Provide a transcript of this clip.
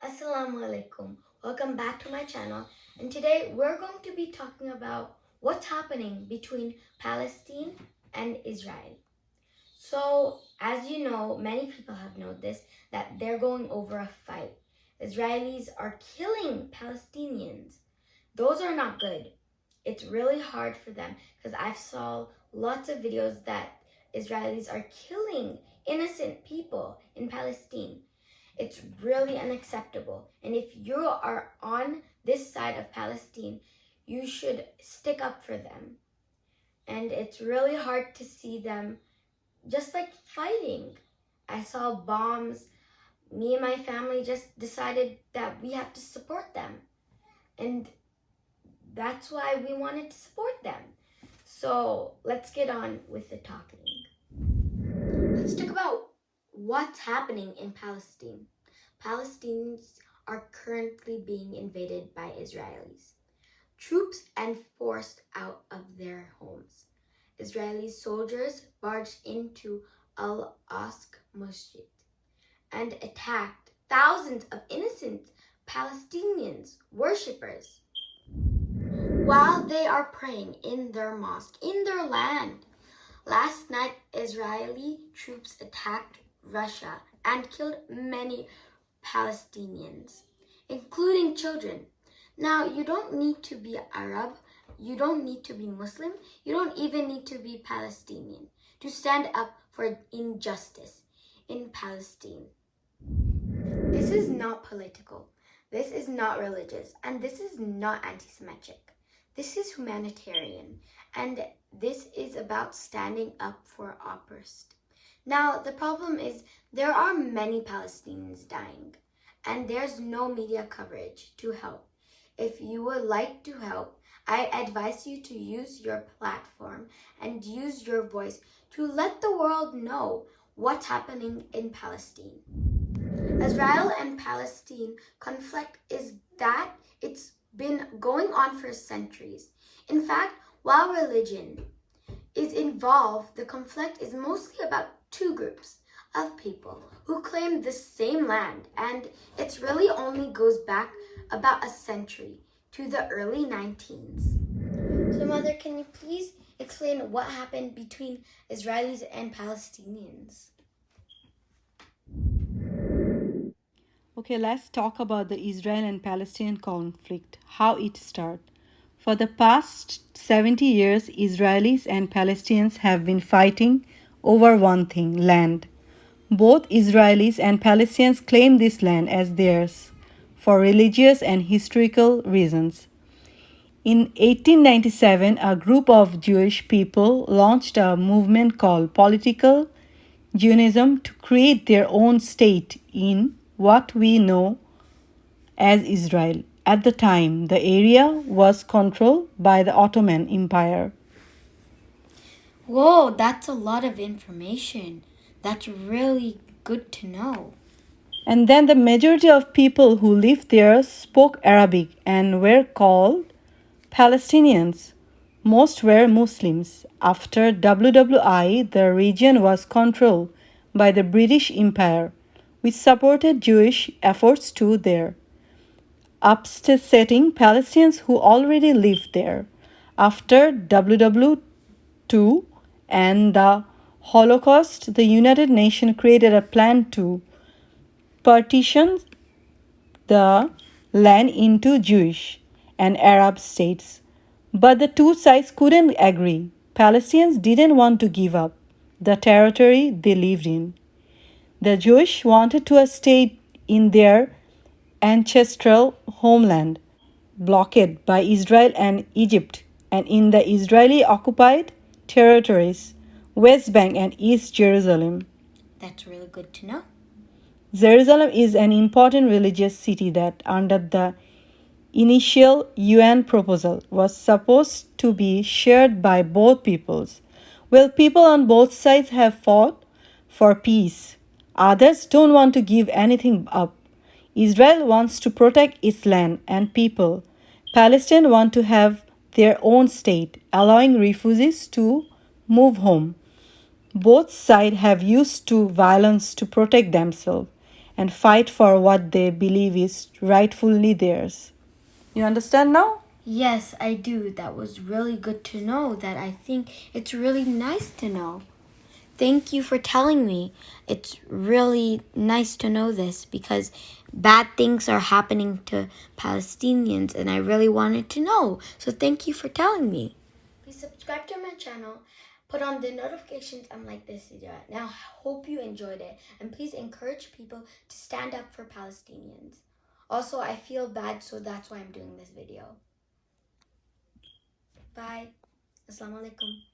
Assalamu alaikum. Welcome back to my channel. And today we're going to be talking about what's happening between Palestine and Israel. So, as you know, many people have noticed that they're going over a fight. Israelis are killing Palestinians. Those are not good. It's really hard for them because I've saw lots of videos that Israelis are killing innocent people in Palestine. It's really unacceptable. And if you are on this side of Palestine, you should stick up for them. And it's really hard to see them just like fighting. I saw bombs. Me and my family just decided that we have to support them. And that's why we wanted to support them. So let's get on with the talking. Let's talk about what's happening in Palestine. Palestinians are currently being invaded by Israelis. Troops and forced out of their homes. Israeli soldiers barged into Al-Aqsa Masjid and attacked thousands of innocent Palestinians worshippers while they are praying in their mosque, in their land. Last night, Israeli troops attacked Russia and killed many Palestinians, including children. Now, you don't need to be Arab, you don't need to be Muslim, you don't even need to be Palestinian to stand up for injustice in Palestine. This is not political, this is not religious, and this is not anti-Semitic. This is humanitarian, and this is about standing up for oppressed. Now, the problem is there are many Palestinians dying, and there's no media coverage to help. If you would like to help, I advise you to use your platform and use your voice to let the world know what's happening in Palestine. Israel and Palestine conflict is that it's been going on for centuries. In fact, while religion is involved, the conflict is mostly about two groups of people who claim the same land, and it really only goes back about a century to the early 19s. So, Mother, can you please explain what happened between Israelis and Palestinians? Okay, let's talk about the Israel and Palestinian conflict, how it started. For the past 70 years, Israelis and Palestinians have been fighting over one thing, land. Both Israelis and Palestinians claim this land as theirs for religious and historical reasons. In 1897, a group of Jewish people launched a movement called Political Zionism to create their own state in what we know as Israel. At the time, the area was controlled by the Ottoman Empire. Whoa, that's a lot of information. That's really good to know. And then the majority of people who lived there spoke Arabic and were called Palestinians. Most were Muslims. After WWI, the region was controlled by the British Empire, which supported Jewish efforts too there, upsetting Palestinians who already lived there. After WW2 and the Holocaust, the United Nations created a plan to partition the land into Jewish and Arab states. But the two sides couldn't agree. Palestinians didn't want to give up the territory they lived in. The Jewish wanted to stay in their ancestral homeland, blockaded by Israel and Egypt, and in the Israeli occupied territories, West Bank and East Jerusalem. That's really good to know. Jerusalem is an important religious city that, under the initial UN proposal, was supposed to be shared by both peoples. Well, people on both sides have fought for peace. Others don't want to give anything up. Israel wants to protect its land and people. Palestine want to have their own state, allowing refugees to move home. Both sides have used to violence to protect themselves, and fight for what they believe is rightfully theirs. You understand now? Yes, I do. That was really good to know. That I think it's really nice to know. Thank you for telling me. It's really nice to know this because bad things are happening to Palestinians and I really wanted to know. So thank you for telling me. Please subscribe to my channel, put on the notifications and like this video. Now, I hope you enjoyed it and please encourage people to stand up for Palestinians. Also, I feel bad, so that's why I'm doing this video. Bye. Assalamu alaikum.